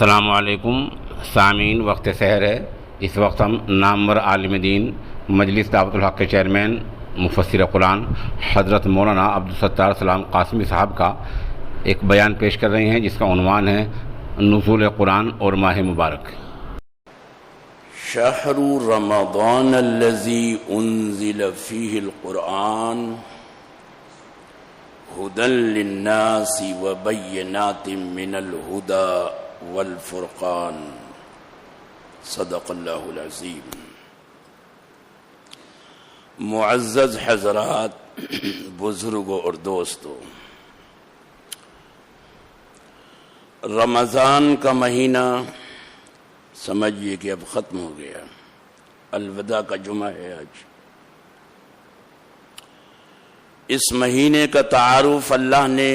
السلام علیکم سامعین، وقت سحر ہے۔ اس وقت ہم نامور عالم دین مجلس دعوت الحق کے چیئرمین مفسر قرآن حضرت مولانا عبدالستار سلام قاسمی صاحب کا ایک بیان پیش کر رہے ہیں، جس کا عنوان ہے نزول قرآن اور ماہ مبارک۔ شہر رمضان الذی انزل فیہ القرآن ہدی للناس وبینات من الہدی والفرقان، صدق اللہ العظیم۔ معزز حضرات، بزرگوں اور دوستوں، رمضان کا مہینہ سمجھیے کہ اب ختم ہو گیا، الوداع کا جمعہ ہے آج۔ اس مہینے کا تعارف اللہ نے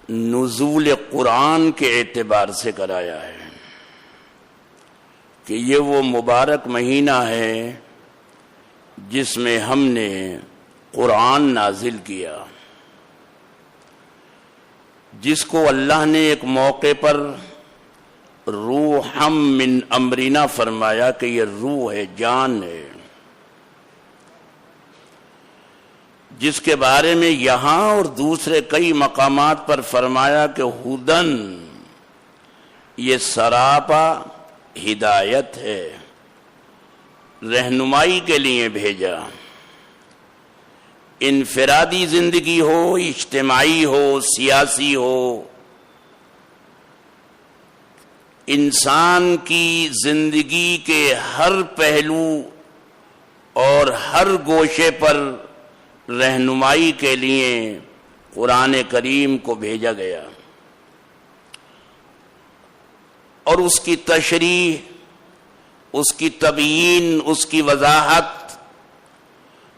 نزول قرآن کے اعتبار سے کرایا ہے کہ یہ وہ مبارک مہینہ ہے جس میں ہم نے قرآن نازل کیا، جس کو اللہ نے ایک موقع پر روحم من امرنا فرمایا کہ یہ روح ہے، جان ہے، جس کے بارے میں یہاں اور دوسرے کئی مقامات پر فرمایا کہ ہدن، یہ سراپا ہدایت ہے، رہنمائی کے لیے بھیجا۔ انفرادی زندگی ہو، اجتماعی ہو، سیاسی ہو، انسان کی زندگی کے ہر پہلو اور ہر گوشے پر رہنمائی کے لیے قرآن کریم کو بھیجا گیا، اور اس کی تشریح، اس کی تبیین، اس کی وضاحت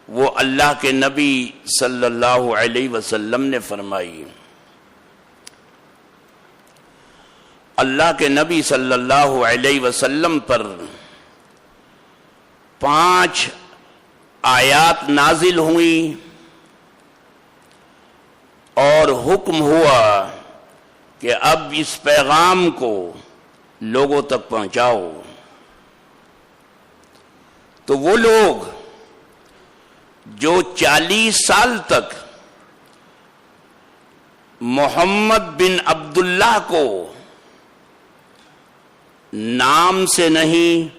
وہ اللہ کے نبی صلی اللہ علیہ وسلم نے فرمائی۔ اللہ کے نبی صلی اللہ علیہ وسلم پر 5 آیات نازل ہوئی اور حکم ہوا کہ اب اس پیغام کو لوگوں تک پہنچاؤ۔ تو وہ لوگ جو 40 سال تک محمد بن عبداللہ کو نام سے نہیں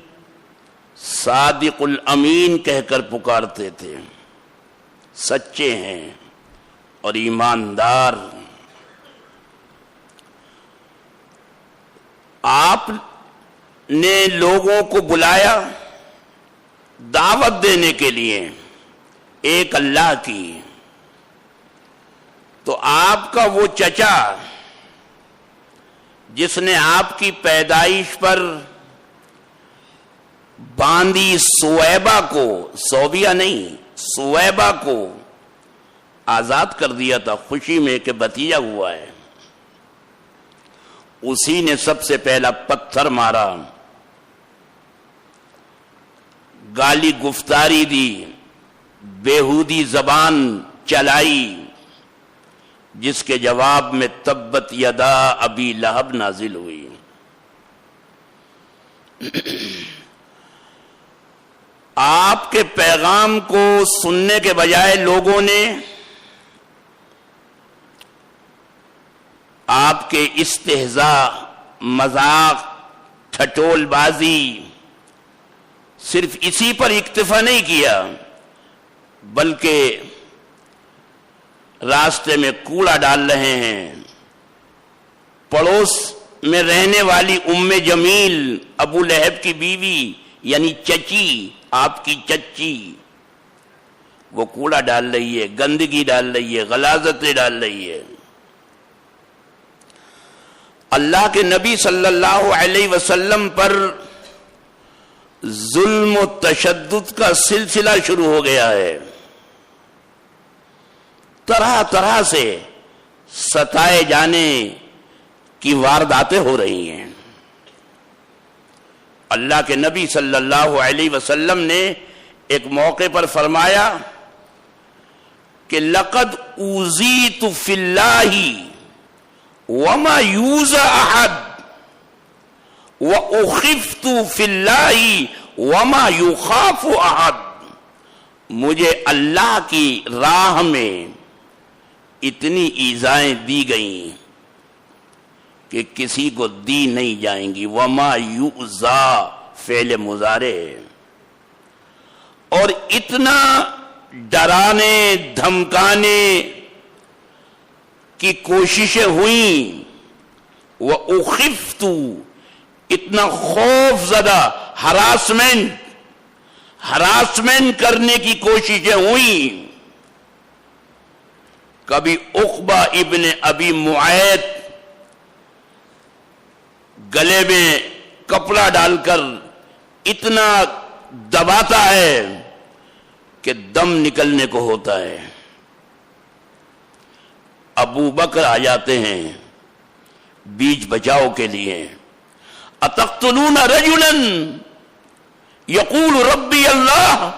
صادق الامین کہہ کر پکارتے تھے، سچے ہیں اور ایماندار، آپ نے لوگوں کو بلایا دعوت دینے کے لیے ایک اللہ کی، تو آپ کا وہ چچا جس نے آپ کی پیدائش پر باندی سویبہ کو، صوبیہ نہیں، سویبہ کو آزاد کر دیا تھا خوشی میں کہ بھتیجا ہوا ہے، اسی نے سب سے پہلا پتھر مارا، گالی گفتاری دی، بیہودی زبان چلائی، جس کے جواب میں تبت یدا ابی لہب نازل ہوئی۔ آپ کے پیغام کو سننے کے بجائے لوگوں نے آپ کے استہزاء، مذاق، ٹھٹول بازی، صرف اسی پر اکتفا نہیں کیا، بلکہ راستے میں کوڑا ڈال رہے ہیں۔ پڑوس میں رہنے والی ام جمیل، ابو لہب کی بیوی یعنی چچی، آپ کی چچی، وہ کوڑا ڈال رہی ہے، گندگی ڈال رہی ہے، غلاظتیں ڈال رہی ہے۔ اللہ کے نبی صلی اللہ علیہ وسلم پر ظلم و تشدد کا سلسلہ شروع ہو گیا ہے، طرح طرح سے ستائے جانے کی وارداتیں ہو رہی ہیں۔ اللہ کے نبی صلی اللہ علیہ وسلم نے ایک موقع پر فرمایا کہ لقد اوذیت فی اللہ وما یوزا احد واخفت فی اللہ وما یخاف احد، مجھے اللہ کی راہ میں اتنی ایذائیں دی گئیں کہ کسی کو دی نہیں جائیں گی. وما یؤذا فعل مضارع، اور اتنا ڈرانے دھمکانے کی کوششیں ہوئیں. وَأُخِفْتُ، اتنا خوف زدہ، ہراسمنٹ کرنے کی کوششیں ہوئیں. کبھی عقبہ ابن ابی معیط گلے میں کپڑا ڈال کر اتنا دباتا ہے کہ دم نکلنے کو ہوتا ہے. ابو بکر آ جاتے ہیں بیچ بچاؤ کے لیے. اتقتلون رجلا یقول ربی اللہ،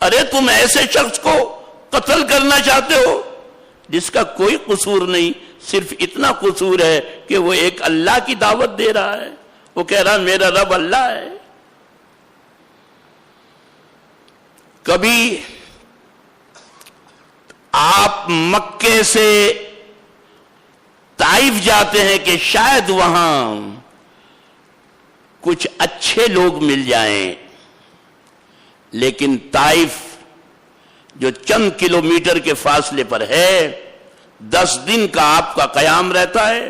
ارے تم ایسے شخص کو قتل کرنا چاہتے ہو جس کا کوئی قصور نہیں، صرف اتنا قصور ہے کہ وہ ایک اللہ کی دعوت دے رہا ہے، وہ کہہ رہا میرا رب اللہ ہے. کبھی آپ مکے سے طائف جاتے ہیں کہ شاید وہاں کچھ اچھے لوگ مل جائیں، لیکن طائف جو چند کلومیٹر کے فاصلے پر ہے 10 دن کا آپ کا قیام رہتا ہے،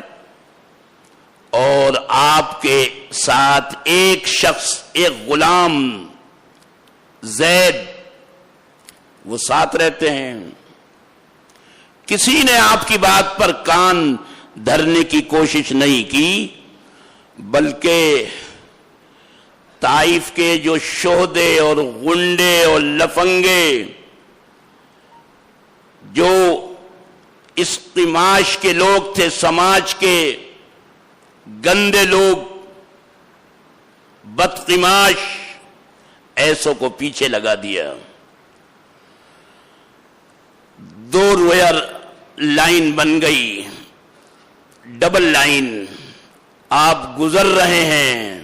اور آپ کے ساتھ ایک شخص، ایک غلام زید، وہ ساتھ رہتے ہیں. کسی نے آپ کی بات پر کان دھرنے کی کوشش نہیں کی، بلکہ طائف کے جو شہدے اور غنڈے اور لفنگے، جو اس قماش کے لوگ تھے، سماج کے گندے لوگ، بدقماش، ایسوں کو پیچھے لگا دیا. 2 رویہ لائن بن گئی، ڈبل لائن. آپ گزر رہے ہیں،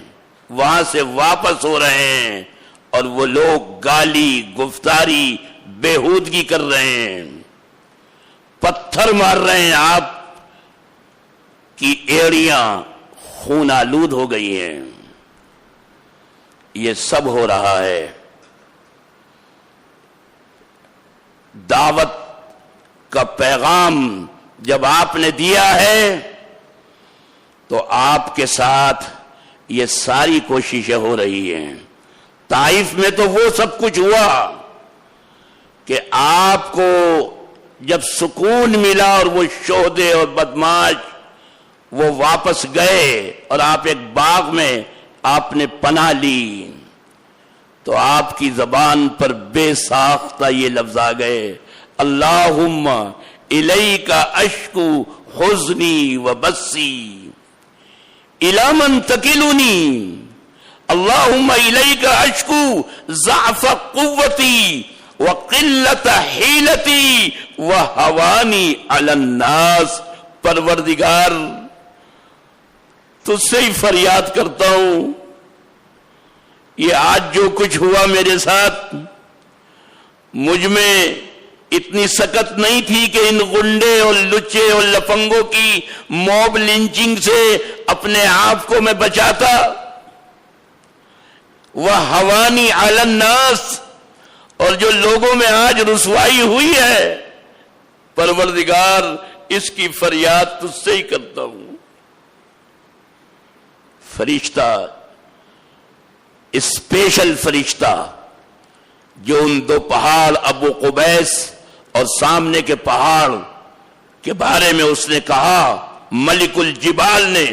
وہاں سے واپس ہو رہے ہیں، اور وہ لوگ گالی گفتاری بےہودگی کر رہے ہیں، پتھر مار رہے ہیں، آپ کی ایڑیاں خون آلود ہو گئی ہیں. یہ سب ہو رہا ہے. دعوت کا پیغام جب آپ نے دیا ہے تو آپ کے ساتھ یہ ساری کوششیں ہو رہی ہیں. طائف میں تو وہ سب کچھ ہوا کہ آپ کو جب سکون ملا اور وہ شہدے اور بدماش وہ واپس گئے اور آپ ایک باغ میں آپ نے پناہ لی، تو آپ کی زبان پر بے ساختہ یہ لفظ آ گئے، اللہم الیک اشکو حزنی و بسی الی من تکلنی، اللہم الیک اشکو ضعف قوتی وقلت حیلتی وہوانی علی الناس. پروردگار تجھ سے ہی فریاد کرتا ہوں، یہ آج جو کچھ ہوا میرے ساتھ، مجھ میں اتنی سکت نہیں تھی کہ ان غنڈے اور لچے اور لفنگوں کی موب لنچنگ سے اپنے آپ کو میں بچاتا. وہوانی علی الناس، اور جو لوگوں میں آج رسوائی ہوئی ہے، پروردگار اس کی فریاد تجھ سے ہی کرتا ہوں. فرشتہ، اسپیشل فرشتہ جو ان 2 پہاڑ ابو قبیس اور سامنے کے پہاڑ کے بارے میں اس نے کہا، ملک الجبال نے،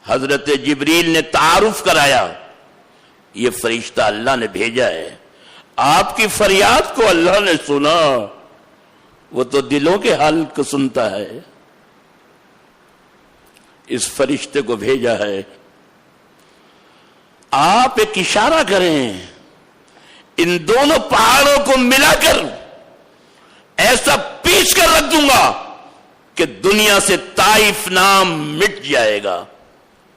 حضرت جبریل نے تعارف کرایا، یہ فرشتہ اللہ نے بھیجا ہے. آپ کی فریاد کو اللہ نے سنا، وہ تو دلوں کے حال کو سنتا ہے. اس فرشتے کو بھیجا ہے. آپ ایک اشارہ کریں، ان دونوں پہاڑوں کو ملا کر ایسا پیس کر رکھ دوں گا کہ دنیا سے طائف نام مٹ جائے گا،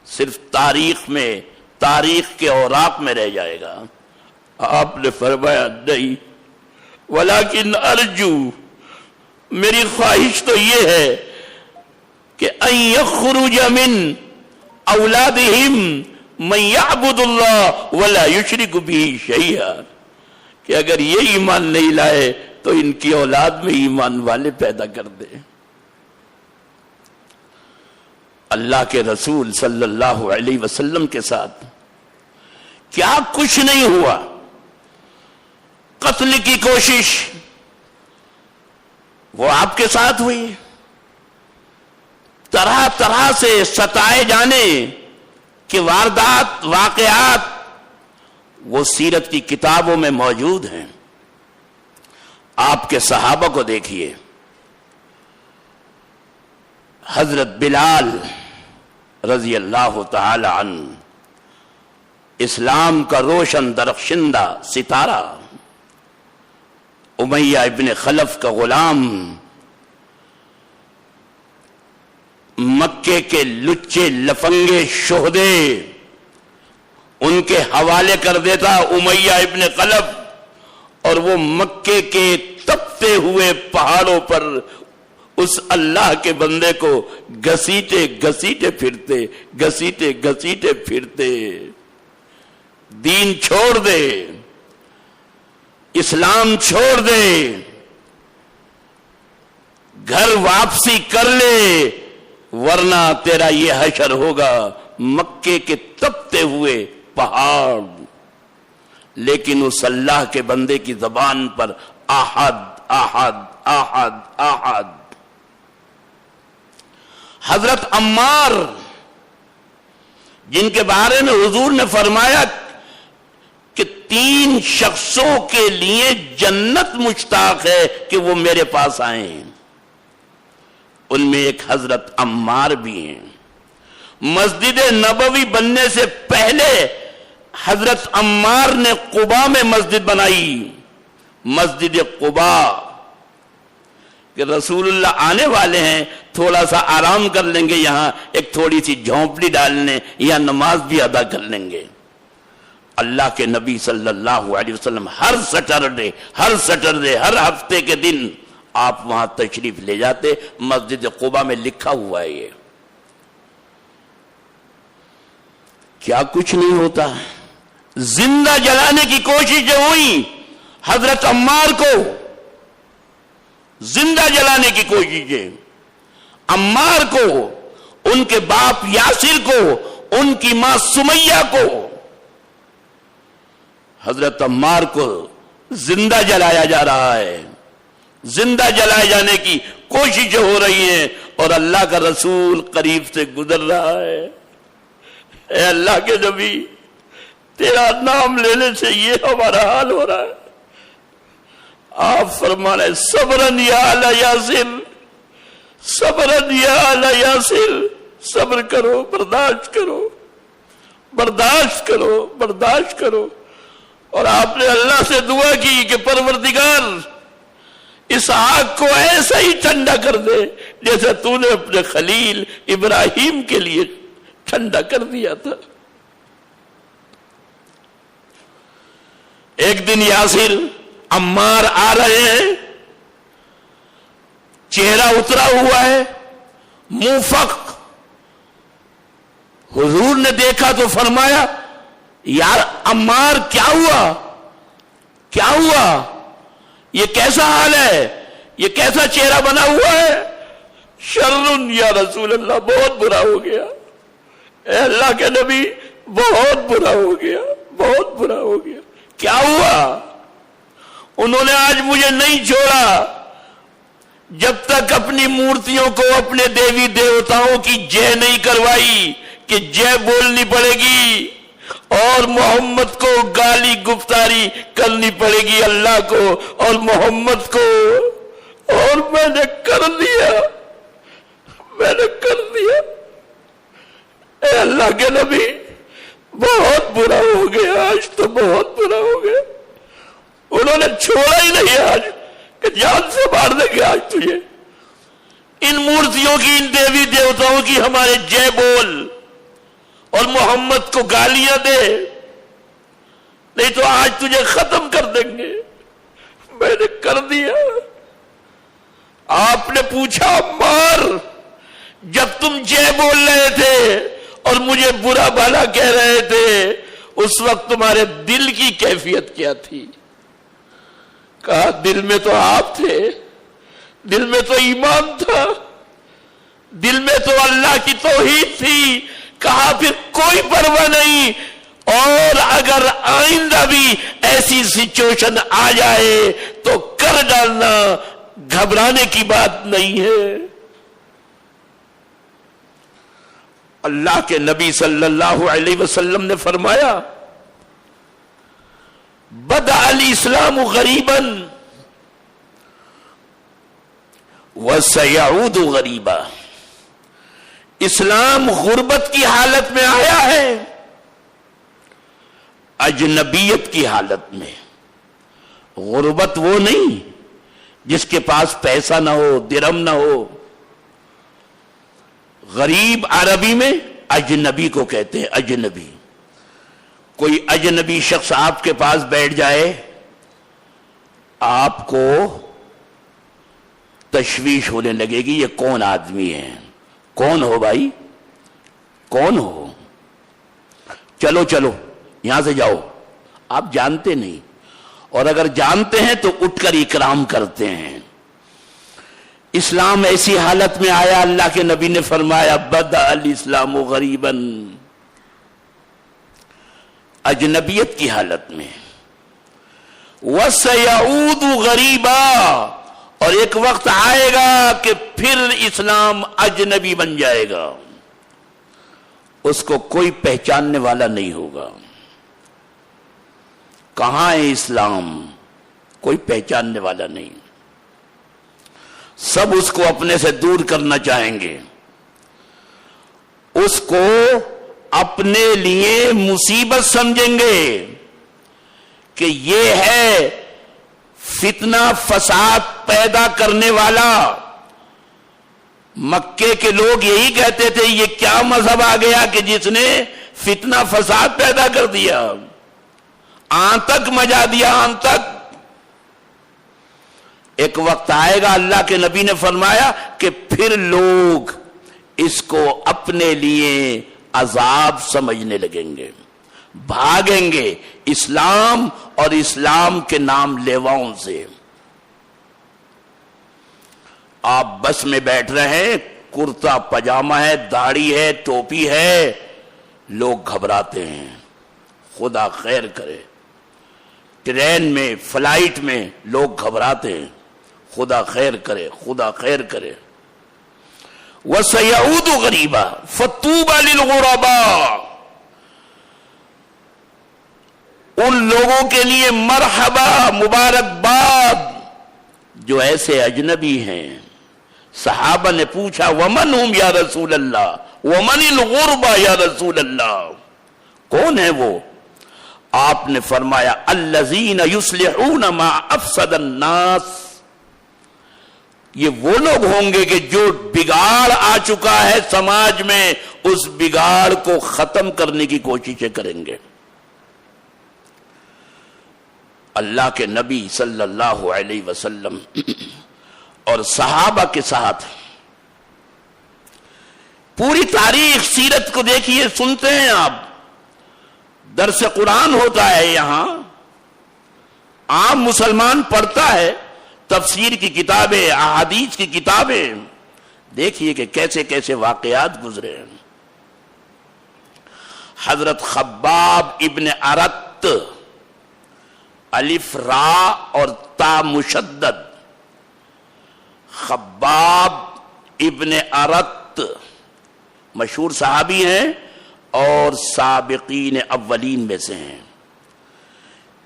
صرف تاریخ میں، تاریخ کے اوراق میں رہ جائے گا۔ آپ نے فرمایا نہیں، ولیکن ارجو، میری خواہش تو یہ ہے کہ ان یخرج من اولادہم من یعبد اللہ ولا یشرک بہ شیئا، کہ اگر یہ ایمان نہیں لائے تو ان کی اولاد میں ایمان والے پیدا کر دے۔ اللہ کے رسول صلی اللہ علیہ وسلم کے ساتھ کیا کچھ نہیں ہوا، قتل کی کوشش وہ آپ کے ساتھ ہوئی، طرح طرح سے ستائے جانے کے واردات، واقعات وہ سیرت کی کتابوں میں موجود ہیں۔ آپ کے صحابہ کو دیکھیے، حضرت بلال رضی اللہ تعالی عنہ، اسلام کا روشن درخشندہ ستارہ، امیہ ابن خلف کا غلام، مکے کے لچے لفنگے شہدے ان کے حوالے کر دیتا امیہ ابن خلف، اور وہ مکے کے تپتے ہوئے پہاڑوں پر اس اللہ کے بندے کو گھسیٹے گھسیٹے پھرتے، گھسیٹے گھسیٹے پھرتے، دین چھوڑ دے، اسلام چھوڑ دے، گھر واپسی کر لے، ورنہ تیرا یہ حشر ہوگا مکے کے تپتے ہوئے پہاڑ۔ لیکن اس اللہ کے بندے کی زبان پر احد احد احد احد۔ حضرت عمار، جن کے بارے میں حضور نے فرمایا کہ 3 شخصوں کے لیے جنت مشتاق ہے کہ وہ میرے پاس آئیں، ان میں ایک حضرت عمار بھی ہیں۔ مسجد نبوی بننے سے پہلے حضرت عمار نے قباء میں مسجد بنائی، مسجد قباء، کہ رسول اللہ آنے والے ہیں، تھوڑا سا آرام کر لیں گے، یہاں ایک تھوڑی سی جھونپڑی ڈال لیں، یا نماز بھی ادا کر لیں گے۔ اللہ کے نبی صلی اللہ علیہ وسلم ہر سٹرڈے ہر ہفتے کے دن آپ وہاں تشریف لے جاتے۔ مسجد قباء میں لکھا ہوا ہے یہ۔ کیا کچھ نہیں ہوتا، زندہ جلانے کی کوششیں ہوئی، حضرت عمار کو زندہ جلانے کی کوششیں، عمار کو، ان کے باپ یاسر کو، ان کی ماں سمیہ کو، حضرت عمار کو زندہ جلایا جا رہا ہے، زندہ جلائے جانے کی کوششیں ہو رہی ہیں، اور اللہ کا رسول قریب سے گزر رہا ہے۔ اے اللہ کے نبی، تیرا نام لینے سے یہ ہمارا حال ہو رہا ہے۔ آپ فرمانے صبرن یا آل یاسر، صبرن یا آل یاسر، صبر کرو، برداشت کرو، برداشت کرو، برداشت کرو۔ اور آپ نے اللہ سے دعا کی کہ پروردگار اس آگ کو ایسا ہی ٹھنڈا کر دے جیسا تو نے اپنے خلیل ابراہیم کے لیے ٹھنڈا کر دیا تھا۔ ایک دن یاسر عمار آ رہے ہیں، چہرہ اترا ہوا ہے، منہ فق۔ حضور نے دیکھا تو فرمایا یار عمار کیا ہوا، کیا ہوا، یہ کیسا حال ہے، یہ کیسا چہرہ بنا ہوا ہے؟ شرن یا رسول اللہ، بہت برا ہو گیا، اے اللہ کے نبی بہت برا ہو گیا، بہت برا ہو گیا۔ کیا ہوا؟ انہوں نے آج مجھے نہیں چھوڑا جب تک اپنی مورتیوں کو، اپنے دیوی دیوتاؤں کی جے نہیں کروائی کہ جے بولنی پڑے گی اور محمد کو گالی گفتاری کرنی پڑے گی، اللہ کو اور محمد کو، اور میں نے کر دیا، میں نے کر دیا۔ اے اللہ کے نبی بہت برا ہو گیا، آج تو بہت برا ہو گیا۔ انہوں نے چھوڑا ہی نہیں آج کہ جان سے مار دیں گے آج تجھے۔ ان مورتیوں کی، ان دیوی دیوتاؤں کی ہمارے جے بول اور محمد کو گالیاں دے، نہیں تو آج تجھے ختم کر دیں گے۔ میں نے کر دیا۔ آپ نے پوچھا عمار، جب تم جے بول رہے تھے اور مجھے برا بھلا کہہ رہے تھے، اس وقت تمہارے دل کی کیفیت کیا تھی؟ کہا دل میں تو آپ تھے، دل میں تو ایمان تھا، دل میں تو اللہ کی توحید تھی۔ کہا پھر کوئی پرواہ نہیں، اور اگر آئندہ بھی ایسی سچویشن آ جائے تو کر ڈالنا، گھبرانے کی بات نہیں ہے۔ اللہ کے نبی صلی اللہ علیہ وسلم نے فرمایا بدأ الاسلام غریبا وسيعود غریبا، اسلام غربت کی حالت میں آیا ہے، اجنبیت کی حالت میں۔ غربت وہ نہیں جس کے پاس پیسہ نہ ہو، درہم نہ ہو۔ غریب عربی میں اجنبی کو کہتے ہیں، اجنبی۔ کوئی اجنبی شخص آپ کے پاس بیٹھ جائے، آپ کو تشویش ہونے لگے گی، یہ کون آدمی ہے؟ کون ہو بھائی؟ کون ہو؟ چلو چلو یہاں سے جاؤ۔ آپ جانتے نہیں، اور اگر جانتے ہیں تو اٹھ کر اکرام کرتے ہیں۔ اسلام ایسی حالت میں آیا، اللہ کے نبی نے فرمایا بدأ الاسلام غریبا، اجنبیت کی حالت میں، وسيعود غریبا، اور ایک وقت آئے گا کہ پھر اسلام اجنبی بن جائے گا، اس کو کوئی پہچاننے والا نہیں ہوگا۔ کہاں ہے اسلام؟ کوئی پہچاننے والا نہیں، سب اس کو اپنے سے دور کرنا چاہیں گے، اس کو اپنے لیے مصیبت سمجھیں گے کہ یہ ہے فتنہ فساد پیدا کرنے والا۔ مکے کے لوگ یہی کہتے تھے یہ کیا مذہب آ گیا کہ جس نے فتنہ فساد پیدا کر دیا، آنتک مچا دیا، آنتک۔ ایک وقت آئے گا، اللہ کے نبی نے فرمایا کہ پھر لوگ اس کو اپنے لیے عذاب سمجھنے لگیں گے، بھاگیں گے اسلام اور اسلام کے نام لیواؤں سے۔ آپ بس میں بیٹھ رہے ہیں، کرتا پجامہ ہے، داڑھی ہے، ٹوپی ہے، لوگ گھبراتے ہیں، خدا خیر کرے۔ ٹرین میں، فلائٹ میں لوگ گھبراتے ہیں، خدا خیر کرے، خدا خیر کرے۔ وَسَيَعُودُ غَرِيبًا فَطُوبَى لِلْغُرَبَاءِ، ان لوگوں کے لیے مرحبا، مبارکباد جو ایسے اجنبی ہیں۔ صحابہ نے پوچھا وَمَنْ هُمْ یا رسول اللہ، وَمَنِ الْغُرْبَى یا رسول اللہ، کون ہے وہ؟ آپ نے فرمایا الَّذِينَ يُصْلِحُونَ مَا أَفْسَدَ النَّاسِ، یہ وہ لوگ ہوں گے کہ جو بگاڑ آ چکا ہے سماج میں، اس بگاڑ کو ختم کرنے کی کوششیں کریں گے۔ اللہ کے نبی صلی اللہ علیہ وسلم اور صحابہ کے ساتھ پوری تاریخ سیرت کو دیکھیے، سنتے ہیں آپ، درس قرآن ہوتا ہے یہاں، عام مسلمان پڑھتا ہے، تفسیر کی کتابیں، احادیث کی کتابیں، دیکھیے کہ کیسے کیسے واقعات گزرے ہیں۔ حضرت خباب ابن ارت، الف را اور تا مشدد، خباب ابن ارت مشہور صحابی ہیں اور سابقین اولین میں سے ہیں،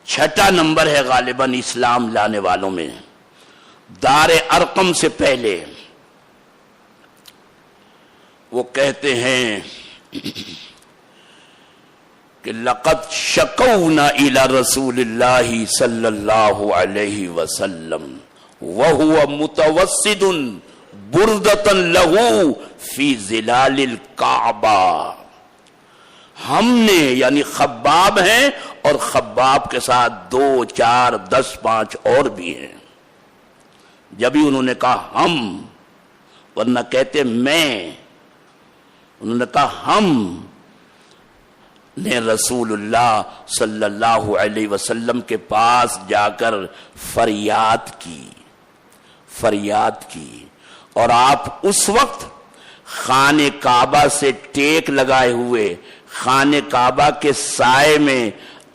6 نمبر ہے غالباً اسلام لانے والوں میں، دار ارقم سے پہلے۔ وہ کہتے ہیں کہ لقد شکونا الی رسول اللہ صلی اللہ علیہ وسلم وہو متوسد بردتن لہو فی ظلال الکعبہ. ہم نے یعنی خباب ہیں اور خباب کے ساتھ 2 4 10 5 اور بھی ہیں. جب ہی انہوں نے کہا ہم، ورنہ کہتے میں، انہوں نے کہا ہم نے رسول اللہ صلی اللہ علیہ وسلم کے پاس جا کر فریاد کی. اور آپ اس وقت خانہ کعبہ سے ٹیک لگائے ہوئے خانہ کعبہ کے سائے میں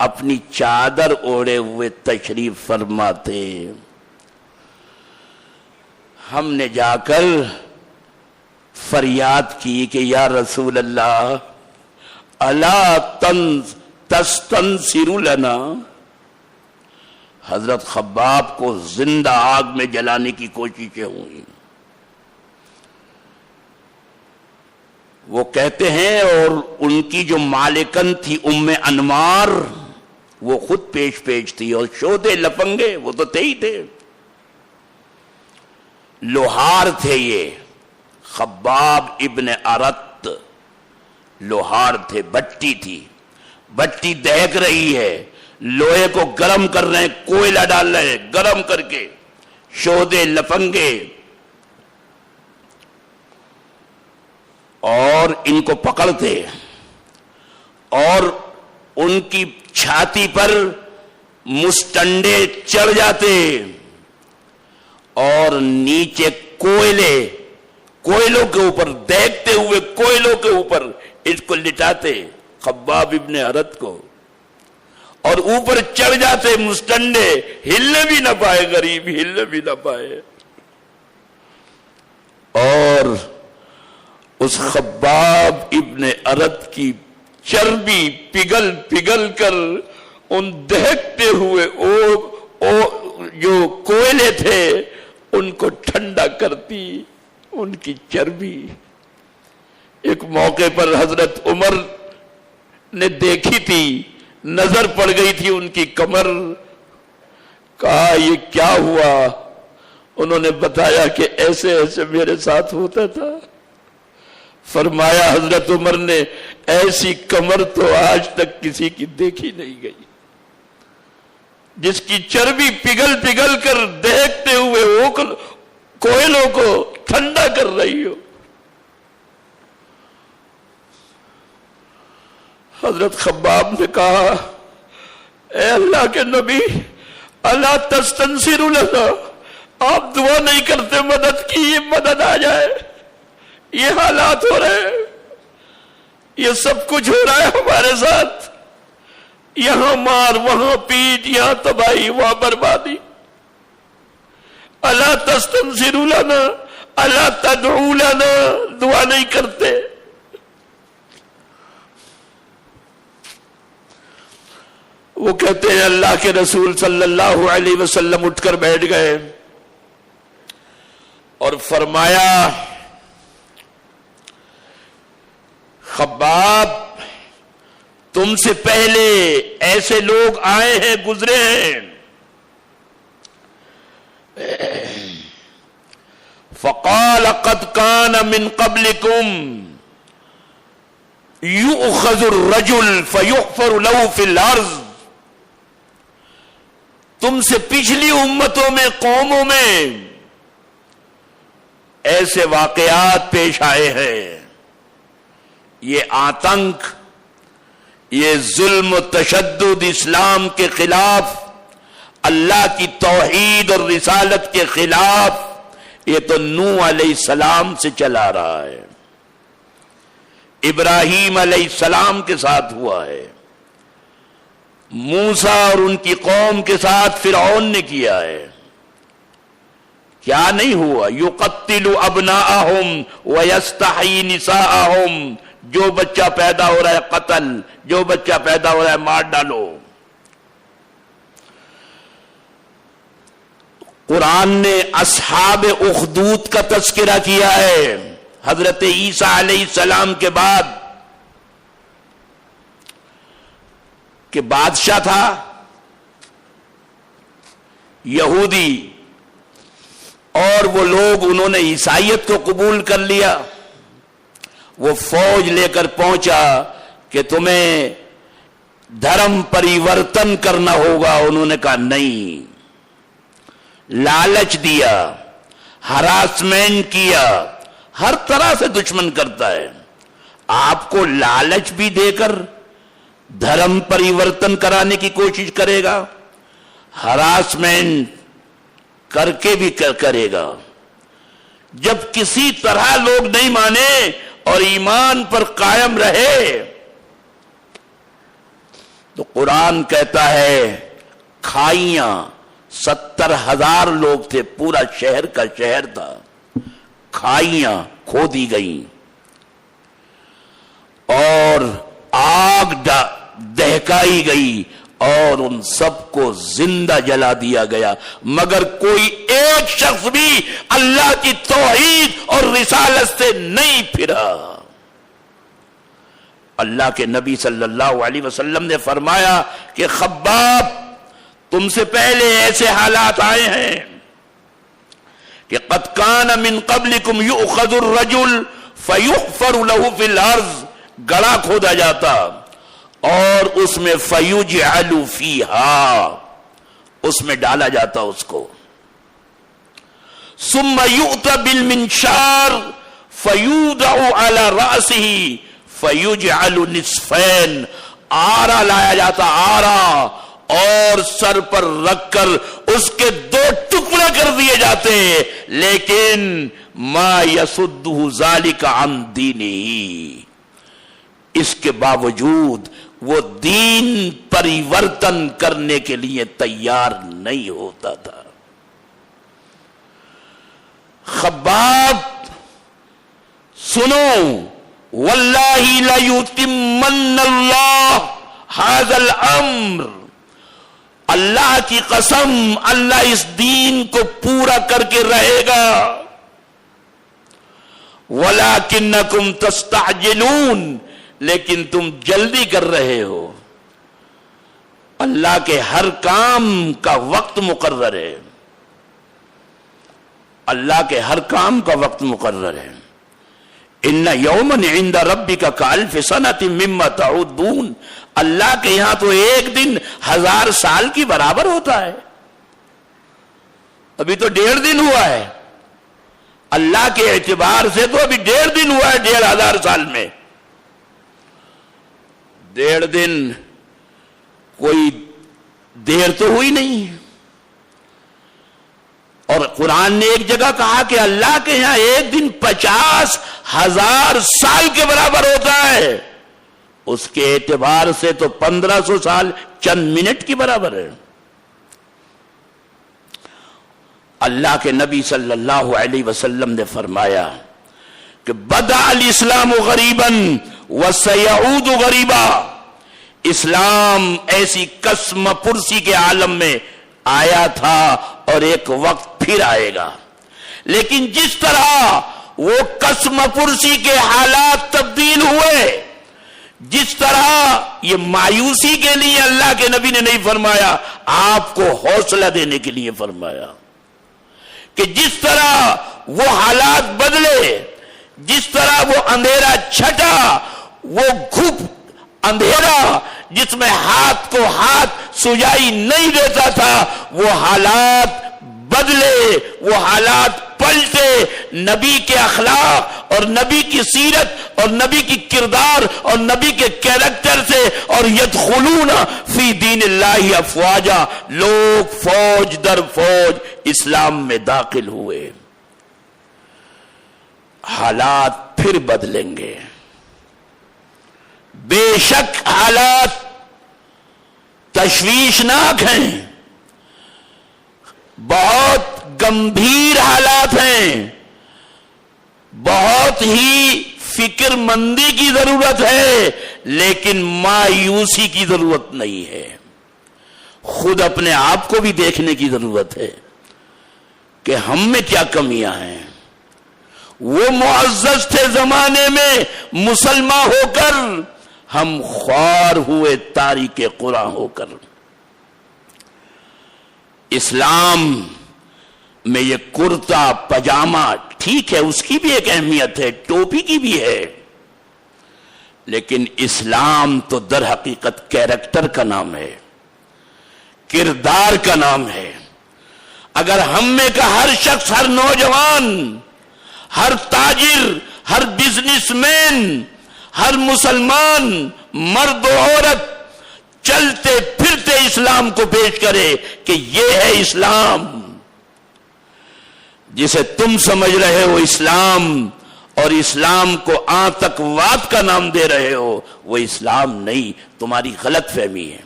اپنی چادر اوڑے ہوئے تشریف فرما تھے. ہم نے جا کر فریاد کی کہ یا رسول اللہ الا تستنصر لنا. حضرت خباب کو زندہ آگ میں جلانے کی کوششیں ہوئی. وہ کہتے ہیں، اور ان کی جو مالکن تھی ام انمار، وہ خود پیش تھی، اور شودے لفنگے وہ تو تھے ہی تھے، لوہار تھے. یہ خباب ابن ارت لوہار تھے، بٹی تھی، بٹی دہک رہی ہے، لوہے کو گرم کر رہے ہیں، کوئلہ ڈال رہے ہیں گرم کر کے، شودے لفنگے، اور ان کو پکڑتے اور ان کی چھاتی پر مستنڈے چڑھ جاتے اور نیچے کوئلوں کے اوپر دیکھتے ہوئے کوئلوں کے اوپر اس کو لٹاتے خباب ابن ارت کو، اور اوپر چڑھ جاتے مستنڈے، ہلنے بھی نہ پائے، غریب ہلنے بھی نہ پائے. اور اس خباب ابن ارت کی چربی پگھل کر ان دہکتے ہوئے جو کوئلے تھے ان کو ٹھنڈا کرتی ان کی چربی. ایک موقع پر حضرت عمر نے دیکھی تھی، نظر پڑ گئی تھی ان کی کمر. کہا یہ کیا ہوا؟ انہوں نے بتایا کہ ایسے میرے ساتھ ہوتا تھا. فرمایا حضرت عمر نے ایسی کمر تو آج تک کسی کی دیکھی نہیں گئی، جس کی چربی پگھل کر دہکتے ہوئے کوئلوں کو ٹھنڈا کر رہی ہو. حضرت خباب نے کہا اے اللہ کے نبی الا تستنصر لنا، آپ دعا نہیں کرتے مدد کی، یہ مدد آ جائے. یہ حالات ہو رہے ہیں، یہ سب کچھ ہو رہا ہے ہمارے ساتھ، یہاں مار وہاں پیٹ، یہاں تباہی وہاں بربادی. الا تستنصر لنا الا تدعو لنا، دعا نہیں کرتے. وہ کہتے ہیں اللہ کے رسول صلی اللہ علیہ وسلم اٹھ کر بیٹھ گئے اور فرمایا خباب تم سے پہلے ایسے لوگ آئے ہیں، گزرے ہیں، فقال قد كان من قبلكم يؤخذ الرجل فيحفر له في الارض. تم سے پچھلی امتوں میں، قوموں میں ایسے واقعات پیش آئے ہیں. یہ آتنک، یہ ظلم و تشدد اسلام کے خلاف، اللہ کی توحید اور رسالت کے خلاف، یہ تو نوح علیہ السلام سے چلا رہا ہے، ابراہیم علیہ السلام کے ساتھ ہوا ہے، موسیٰ اور ان کی قوم کے ساتھ فرعون نے کیا ہے. کیا نہیں ہوا؟ یقتل ابناءہم ویستحیی نساءہم. جو بچہ پیدا ہو رہا ہے قتل، جو بچہ پیدا ہو رہا ہے مار ڈالو. قرآن نے اصحاب اخدود کا تذکرہ کیا ہے. حضرت عیسیٰ علیہ السلام کے بعد کہ بادشاہ تھا یہودی اور وہ لوگ انہوں نے عیسائیت کو قبول کر لیا. وہ فوج لے کر پہنچا کہ تمہیں دھرم پریورتن کرنا ہوگا. انہوں نے کہا نہیں. لالچ دیا, ہراسمنٹ کیا, ہر طرح سے دشمن کرتا ہے. آپ کو لالچ بھی دے کر دھرم پریورتن کرانے کی کوشش کرے گا, ہراسمنٹ کر کے بھی کرے گا. جب کسی طرح لوگ نہیں مانے اور ایمان پر قائم رہے تو قرآن کہتا ہے کھائیاں 70,000 لوگ تھے, پورا شہر کا شہر تھا, کھائیاں کھودی گئیں اور آگ دہکائی گئی اور ان سب کو زندہ جلا دیا گیا, مگر کوئی ایک شخص بھی اللہ کی توحید اور رسالت سے نہیں پھرا. اللہ کے نبی صلی اللہ علیہ وسلم نے فرمایا کہ خباب, تم سے پہلے ایسے حالات آئے ہیں کہ قد کان من قبلکم یؤخذ الرجل فیحفر له فی الارض, گڑھا کھودا جاتا اور اس میں فیجعل فیہا, اس میں ڈالا جاتا اس کو. ثم یؤتی بالمنشار فیوضع علی رأسہ فیجعل نصفین, آرا لایا جاتا, آرا, اور سر پر رکھ کر اس کے 2 ٹکڑے کر دیے جاتے, لیکن ما یصدہ ذالک عن دینہ, اس کے باوجود وہ دین پریورتن کرنے کے لیے تیار نہیں ہوتا تھا. خباب سنو, واللہ لیتمن اللہ ھذا الامر, اللہ کی قسم اللہ اس دین کو پورا کر کے رہے گا. ولکنکم تستعجلون, لیکن تم جلدی کر رہے ہو. اللہ کے ہر کام کا وقت مقرر ہے, اللہ کے ہر کام کا وقت مقرر ہے. ان یوما عند ربک کالف سنۃ مما تعدون, اللہ کے یہاں تو ایک دن 1000 سال کی برابر ہوتا ہے. ابھی تو 1.5 دن ہوا ہے, اللہ کے اعتبار سے تو ابھی 1.5 دن ہوا ہے 1,500 سال میں. 1.5 دن کوئی دیر تو ہوئی نہیں. اور قرآن نے ایک جگہ کہا کہ اللہ کے یہاں ایک دن 50,000 سال کے برابر ہوتا ہے. اس کے اعتبار سے تو 1500 سال چند منٹ کی برابر ہے. اللہ کے نبی صلی اللہ علیہ وسلم نے فرمایا کہ بدأ الاسلام غریبا وسیعود غریبا, اسلام ایسی قسم پرسی کے عالم میں آیا تھا اور ایک وقت پھر آئے گا, لیکن جس طرح وہ قسم پرسی کے حالات تبدیل ہوئے, جس طرح یہ مایوسی کے لیے اللہ کے نبی نے نہیں فرمایا, آپ کو حوصلہ دینے کے لیے فرمایا کہ جس طرح وہ حالات بدلے, جس طرح وہ اندھیرا چھٹا, وہ گھپ اندھیرا جس میں ہاتھ کو ہاتھ سجائی نہیں دیتا تھا, وہ حالات بدلے, وہ حالات پلٹے. نبی کے اخلاق اور نبی کی سیرت اور نبی کی کردار اور نبی کے کیریکٹر سے, اور یدخلون فی دین اللہ افواجا, لوگ فوج در فوج اسلام میں داخل ہوئے. حالات پھر بدلیں گے, بے شک حالات تشویشناک ہیں, بہت گمبھیر حالات ہیں, بہت ہی فکر مندی کی ضرورت ہے, لیکن مایوسی کی ضرورت نہیں ہے. خود اپنے آپ کو بھی دیکھنے کی ضرورت ہے کہ ہم میں کیا کمیاں ہیں. وہ معزز تھے زمانے میں مسلمان ہو کر, ہم خوار ہوئے تاریک قرآن ہو کر. اسلام میں یہ کرتا پجامہ ٹھیک ہے، اس کی بھی ایک اہمیت ہے، ٹوپی کی بھی ہے، لیکن اسلام تو در حقیقت کیریکٹر کا نام ہے، کردار کا نام ہے۔ اگر ہم میں کا ہر شخص، ہر نوجوان، ہر تاجر، ہر بزنس مین، ہر مسلمان مرد و عورت چلتے پھرتے اسلام کو پیش کرے کہ یہ ہے اسلام، جسے تم سمجھ رہے ہو اسلام اور اسلام کو آتنکواد کا نام دے رہے ہو، وہ اسلام نہیں، تمہاری غلط فہمی ہے۔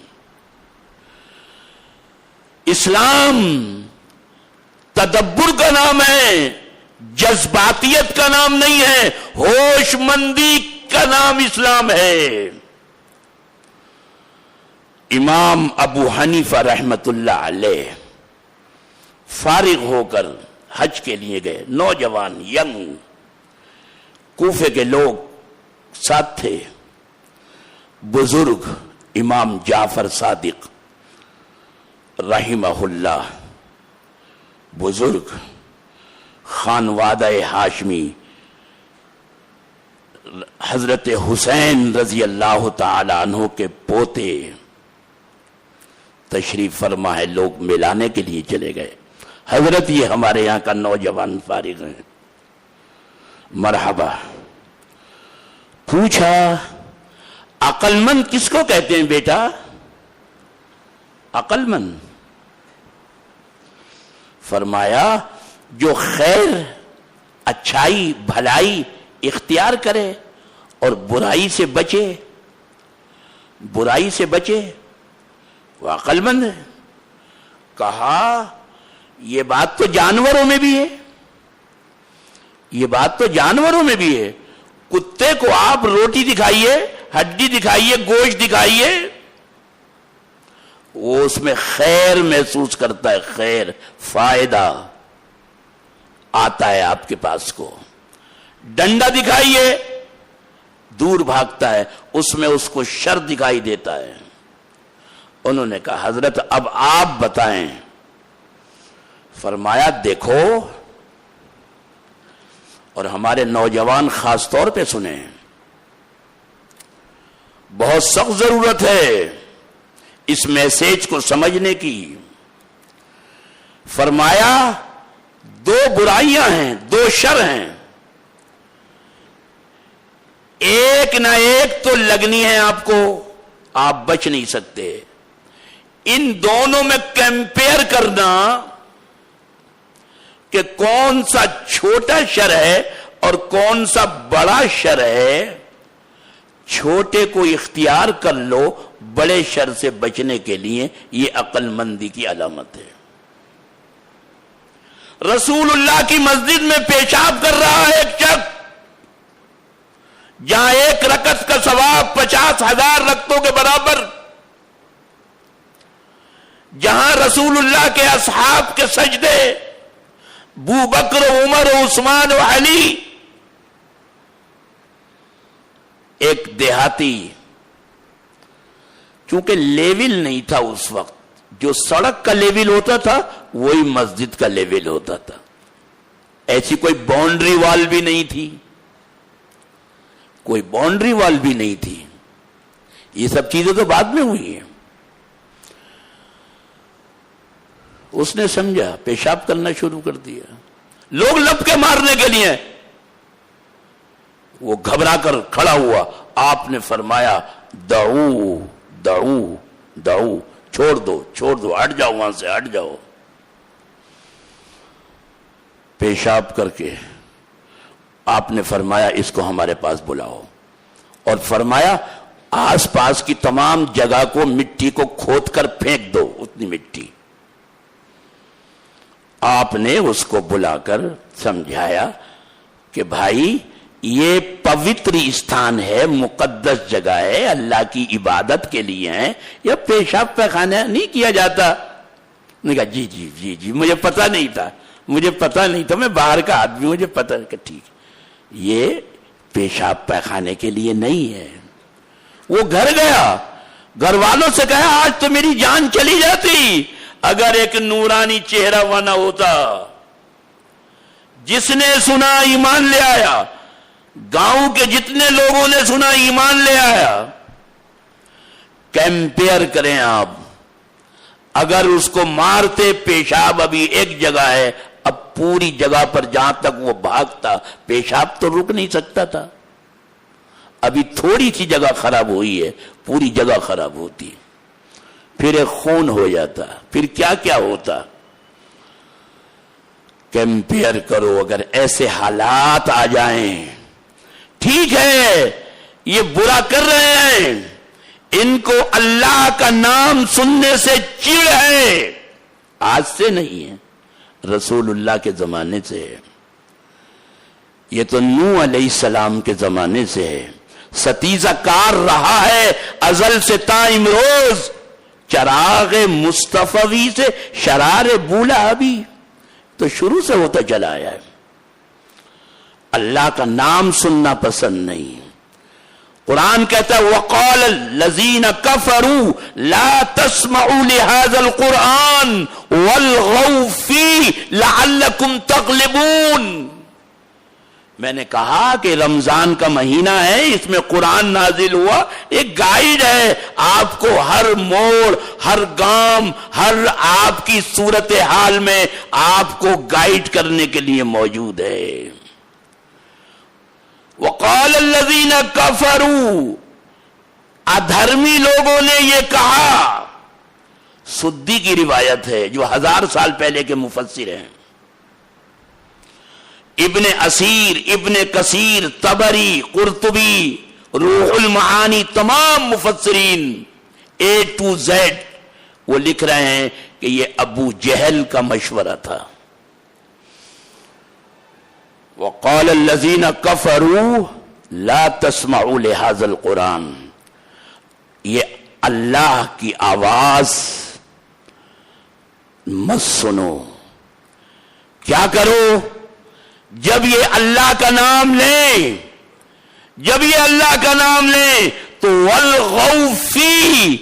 اسلام تدبر کا نام ہے، جذباتیت کا نام نہیں ہے، ہوش مندی کا نام اسلام ہے۔ امام ابو حنیفہ رحمت اللہ علیہ فارغ ہو کر حج کے لیے گئے، نوجوان ینگ، کوفے کے لوگ ساتھ تھے، بزرگ امام جعفر صادق رحمہ اللہ، بزرگ خانوادہ ہاشمی، حضرت حسین رضی اللہ تعالی عنہ کے پوتے تشریف فرما ہے، لوگ ملانے کے لیے چلے گئے۔ حضرت یہ ہمارے یہاں کا نوجوان فارغ ہے، مرحبا۔ پوچھا عقل مند کس کو کہتے ہیں بیٹا؟ عقل مند؟ فرمایا جو خیر، اچھائی، بھلائی اختیار کرے اور برائی سے بچے، برائی سے بچے، وہ عقل مند ہے۔ کہا یہ بات تو جانوروں میں بھی ہے، یہ بات تو جانوروں میں بھی ہے۔ کتے کو آپ روٹی دکھائیے، ہڈی دکھائیے، گوشت دکھائیے، وہ اس میں خیر محسوس کرتا ہے، خیر، فائدہ آتا ہے آپ کے پاس کو۔ ڈنڈا دکھائیے، دور بھاگتا ہے، اس میں اس کو شر دکھائی دیتا ہے۔ انہوں نے کہا حضرت اب آپ بتائیں۔ فرمایا دیکھو، اور ہمارے نوجوان خاص طور پہ سنیں، بہت سخت ضرورت ہے اس میسج کو سمجھنے کی۔ فرمایا دو برائیاں ہیں، دو شر ہیں، ایک نہ ایک تو لگنی ہے آپ کو، آپ بچ نہیں سکتے۔ ان دونوں میں کمپیئر کرنا کہ کون سا چھوٹا شر ہے اور کون سا بڑا شر ہے، چھوٹے کو اختیار کر لو بڑے شر سے بچنے کے لیے، یہ عقل مندی کی علامت ہے۔ رسول اللہ کی مسجد میں پیشاب کر رہا ہے ایک شخص، جہاں ایک رکعت کا ثواب 50,000 رکعتوں کے برابر، جہاں رسول اللہ کے اصحاب کے سجدے، ابو بکر، عمر، عثمان و علی، ایک دیہاتی، چونکہ لیول نہیں تھا اس وقت، جو سڑک کا لیول ہوتا تھا وہی مسجد کا لیول ہوتا تھا، ایسی کوئی باؤنڈری وال بھی نہیں تھی، کوئی باؤنڈری وال بھی نہیں تھی، یہ سب چیزیں تو بعد میں ہوئی ہیں۔ اس نے سمجھا، پیشاب کرنا شروع کر دیا، لوگ لپکے مارنے کے لیے، وہ گھبرا کر کھڑا ہوا۔ آپ نے فرمایا دعو دعو دعو، چھوڑ دو چھوڑ دو، ہٹ جاؤ وہاں سے، ہٹ جاؤ۔ پیشاب کر کے آپ نے فرمایا اس کو ہمارے پاس بلاؤ، اور فرمایا آس پاس کی تمام جگہ کو، مٹی کو کھود کر پھینک دو، اتنی مٹی۔ آپ نے اس کو بلا کر سمجھایا کہ بھائی یہ پوتر استھان ہے، مقدس جگہ ہے، اللہ کی عبادت کے لیے ہے، یہ پیشاب پیخانہ نہیں کیا جاتا۔ نے کہا جی جی جی جی مجھے پتہ نہیں تھا، مجھے پتہ نہیں تھا، میں باہر کا آدمی، مجھے پتہ نہیں کہ ٹھیک، یہ پیشاب پیخانے کے لیے نہیں ہے۔ وہ گھر گیا، گھر والوں سے کہا آج تو میری جان چلی جاتی اگر ایک نورانی چہرہ وہاں نہ ہوتا، جس نے سنا ایمان لے آیا، گاؤں کے جتنے لوگوں نے سنا ایمان لے آیا۔ کمپیئر کریں آپ، اگر اس کو مارتے پیشاب ابھی ایک جگہ ہے، اب پوری جگہ پر جہاں تک وہ بھاگتا پیشاب تو رک نہیں سکتا تھا، ابھی تھوڑی سی جگہ خراب ہوئی ہے، پوری جگہ خراب ہوتی، پھر ایک خون ہو جاتا، پھر کیا کیا ہوتا۔ کمپیئر کرو، اگر ایسے حالات آ جائیں، ٹھیک ہے یہ برا کر رہے ہیں، ان کو اللہ کا نام سننے سے چڑ ہے، آج سے نہیں ہے، رسول اللہ کے زمانے سے ہے، یہ تو نوح علیہ السلام کے زمانے سے ہے، ستیزہ کار رہا ہے ازل سے تا امروز، چراغ مصطفی سے شرار بولا ابھی، تو شروع سے ہوتا چلا آیا ہے۔ اللہ کا نام سننا پسند نہیں۔ قرآن کہتا ہے وَقَالَ الَّذِينَ كَفَرُوا لَا تَسْمَعُوا لِهَذَا الْقُرْآنِ وَالْغَوْا فِيهِ لَعَلَّكُمْ تَغْلِبُونَ۔ میں نے کہا کہ رمضان کا مہینہ ہے، اس میں قرآن نازل ہوا، ایک گائیڈ ہے، آپ کو ہر موڑ، ہر گام، ہر آپ کی صورتحال میں آپ کو گائیڈ کرنے کے لیے موجود ہے۔ وَقَالَ الَّذِينَ كَفَرُوا، ادھرمی لوگوں نے یہ کہا، سدی کی روایت ہے جو 1000 سال پہلے کے مفسر ہیں، ابن اسیر، ابن کثیر، طبری، قرطبی، روح المعانی، تمام مفسرین A to Z وہ لکھ رہے ہیں کہ یہ ابو جہل کا مشورہ تھا۔ وَقَالَ الَّذِينَ كَفَرُوا لَا تَسْمَعُوا لِهَذَا الْقُرْآنِ، یہ اللہ کی آواز مت سنو، کیا کرو؟ جب یہ اللہ کا نام لیں، جب یہ اللہ کا نام لیں تو وَالْغَوْا فِي،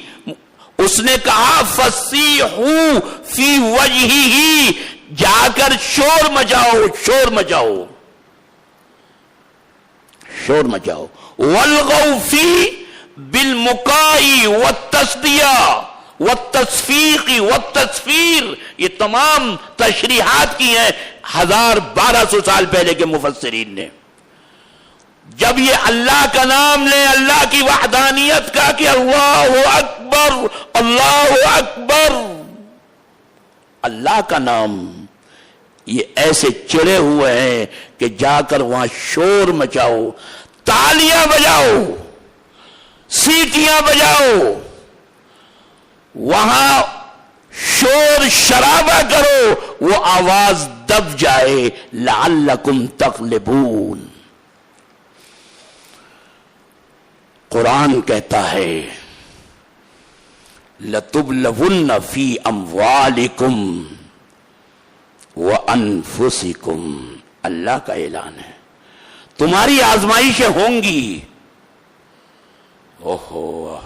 اس نے کہا فَصِيحُوا فِي وَجْهِهِ، جا کر شور مچاؤ، شور مچاؤ، شور مچاؤ۔ وَالْغَوْا فِي بِالْمُقَاءِ وَالتَّصْدِيَةِ وَالتَّصْفِيقِ وَالتَّصْفِيرِ، یہ تمام تشریحات کی ہیں 1200 سال پہلے کے مفسرین نے۔ جب یہ اللہ کا نام لیں، اللہ کی وحدانیت کا کہ اللہ اکبر، اللہ اکبر، اللہ کا نام، یہ ایسے چڑے ہوئے ہیں کہ جا کر وہاں شور مچاؤ، تالیاں بجاؤ، سیٹیاں بجاؤ، وہاں شور شرابہ کرو، وہ آواز دب جائے، لعلکم تغلبون۔ قرآن کہتا ہے لَتُبْلَوُنَّ فِي أَمْوَالِكُمْ وَأَنفُسِكُمْ، اللہ کا اعلان ہے، تمہاری آزمائشیں ہوں گی، اوہو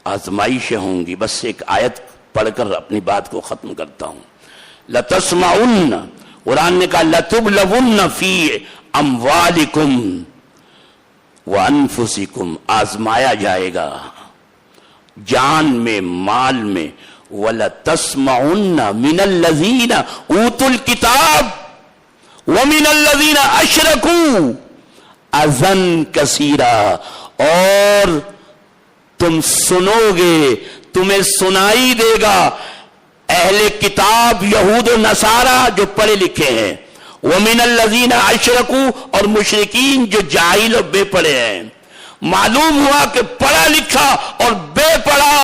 آزمائشیں ہوں گی۔ بس ایک آیت پڑھ کر اپنی بات کو ختم کرتا ہوں۔ لَتَسْمَعُنَّ، قرآن نے کہا لَتُبْلَوُنَّ فِي أَمْوَالِكُمْ وَأَنفُسِكُمْ، آزمایا جائے گا جان میں، مال میں۔ وَلَتَسْمَعُنَّ مِنَ الَّذِينَ أُوتُوا الْكِتَابَ وَمِنَ الَّذِينَ أَشْرَكُوا أَذًى كَثِيرًا، اور تم سنو گے، تمہیں سنائی دے گا اہل کتاب یہود و نصارہ جو پڑھے لکھے ہیں، وَمِنَ الَّذِينَ أَشْرَكُوا، اور مشرکین جو جاہل و بے پڑھے ہیں۔ معلوم ہوا کہ پڑھا لکھا اور بے پڑھا